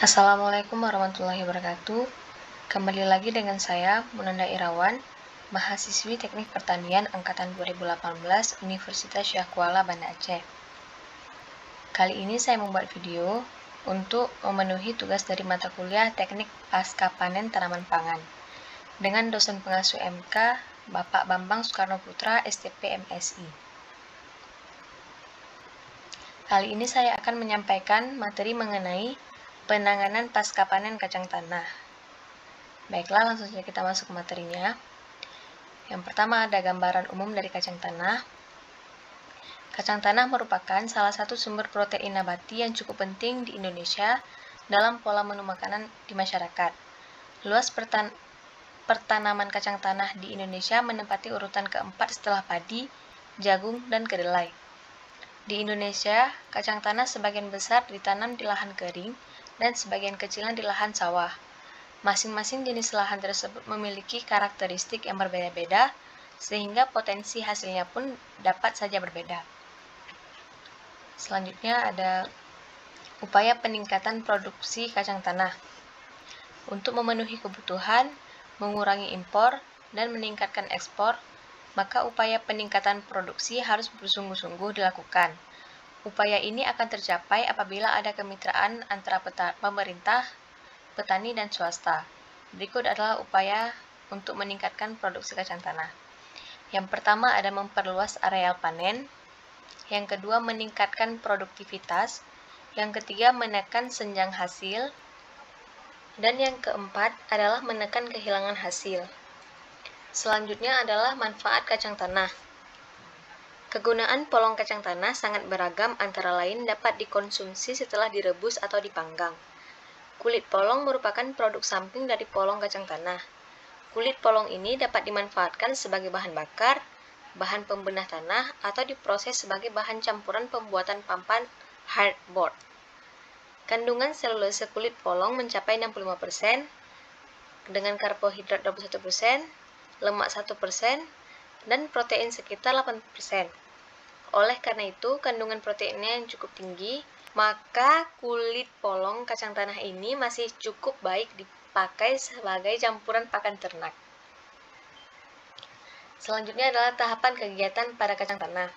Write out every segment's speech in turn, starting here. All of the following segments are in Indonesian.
Assalamualaikum warahmatullahi wabarakatuh. Kembali lagi dengan saya, Munanda Irawan, mahasiswi Teknik Pertanian Angkatan 2018 Universitas Syah Kuala, Banda Aceh. Kali ini saya membuat video untuk memenuhi tugas dari mata kuliah Teknik Pasca Panen Tanaman Pangan dengan dosen pengasuh MK, Bapak Bambang Soekarno Putra, STP MSI. Kali ini saya akan menyampaikan materi mengenai penanganan pasca panen kacang tanah. Baiklah, langsung saja kita masuk ke materinya. Yang pertama ada gambaran umum dari kacang tanah. Kacang tanah merupakan salah satu sumber protein nabati yang cukup penting di Indonesia dalam pola menu makanan di masyarakat. Luas pertanaman kacang tanah di Indonesia menempati urutan keempat setelah padi, jagung, dan kedelai. Di Indonesia, kacang tanah sebagian besar ditanam di lahan kering dan sebagian kecilnya di lahan sawah. Masing-masing jenis lahan tersebut memiliki karakteristik yang berbeda-beda, sehingga potensi hasilnya pun dapat saja berbeda. Selanjutnya ada upaya peningkatan produksi kacang tanah. Untuk memenuhi kebutuhan, mengurangi impor, dan meningkatkan ekspor, maka upaya peningkatan produksi harus bersungguh-sungguh dilakukan. Upaya ini akan tercapai apabila ada kemitraan antara pemerintah, petani, dan swasta. Berikut adalah upaya untuk meningkatkan produksi kacang tanah. Yang pertama ada memperluas areal panen. Yang kedua meningkatkan produktivitas. Yang ketiga menekan senjang hasil. Dan yang keempat adalah menekan kehilangan hasil. Selanjutnya adalah manfaat kacang tanah. Kegunaan polong kacang tanah sangat beragam, antara lain dapat dikonsumsi setelah direbus atau dipanggang. Kulit polong merupakan produk samping dari polong kacang tanah. Kulit polong ini dapat dimanfaatkan sebagai bahan bakar, bahan pembenah tanah, atau diproses sebagai bahan campuran pembuatan papan hardboard. Kandungan selulose kulit polong mencapai 65%, dengan karbohidrat 21%, lemak 1%, dan protein sekitar 8%. Oleh karena itu, kandungan proteinnya yang cukup tinggi, maka kulit polong kacang tanah ini masih cukup baik dipakai sebagai campuran pakan ternak. Selanjutnya adalah tahapan kegiatan pada kacang tanah.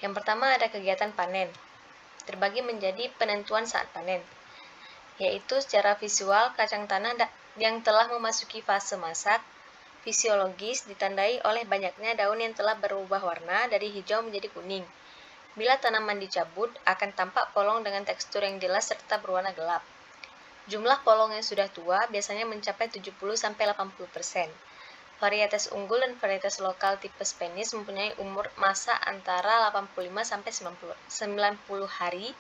Yang pertama ada kegiatan panen, terbagi menjadi penentuan saat panen, yaitu secara visual kacang tanah yang telah memasuki fase masak. Fisiologis ditandai oleh banyaknya daun yang telah berubah warna dari hijau menjadi kuning. Bila tanaman dicabut, akan tampak polong dengan tekstur yang jelas serta berwarna gelap. Jumlah polong yang sudah tua biasanya mencapai 70-80%. Varietas unggul dan varietas lokal tipe Spanish mempunyai umur masa antara 85-90 hari,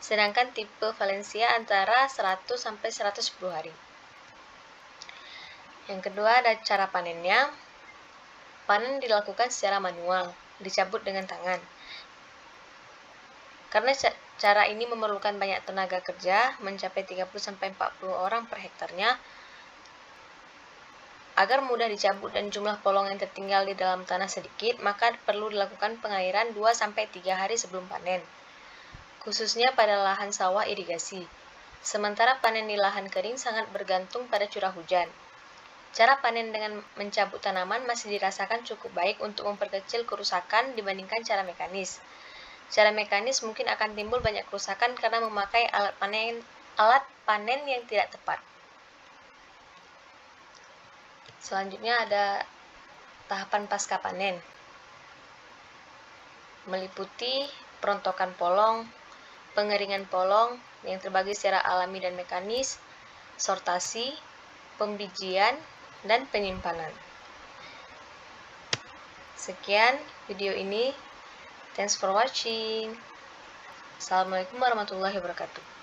sedangkan tipe Valencia antara 100-110 hari. Yang kedua ada cara panennya. Panen dilakukan secara manual, dicabut dengan tangan. Karena cara ini memerlukan banyak tenaga kerja, mencapai 30-40 orang per hektarnya, agar mudah dicabut dan jumlah polong yang tertinggal di dalam tanah sedikit, maka perlu dilakukan pengairan 2-3 hari sebelum panen, khususnya pada lahan sawah irigasi. Sementara panen di lahan kering sangat bergantung pada curah hujan. Cara panen dengan mencabut tanaman masih dirasakan cukup baik untuk memperkecil kerusakan dibandingkan cara mekanis. Cara mekanis mungkin akan timbul banyak kerusakan karena memakai alat panen yang tidak tepat. Selanjutnya ada tahapan pasca panen, meliputi perontokan polong, pengeringan polong yang terbagi secara alami dan mekanis, sortasi, pembijian, dan penyimpanan. Sekian video ini. Thanks for watching. Assalamualaikum warahmatullahi wabarakatuh.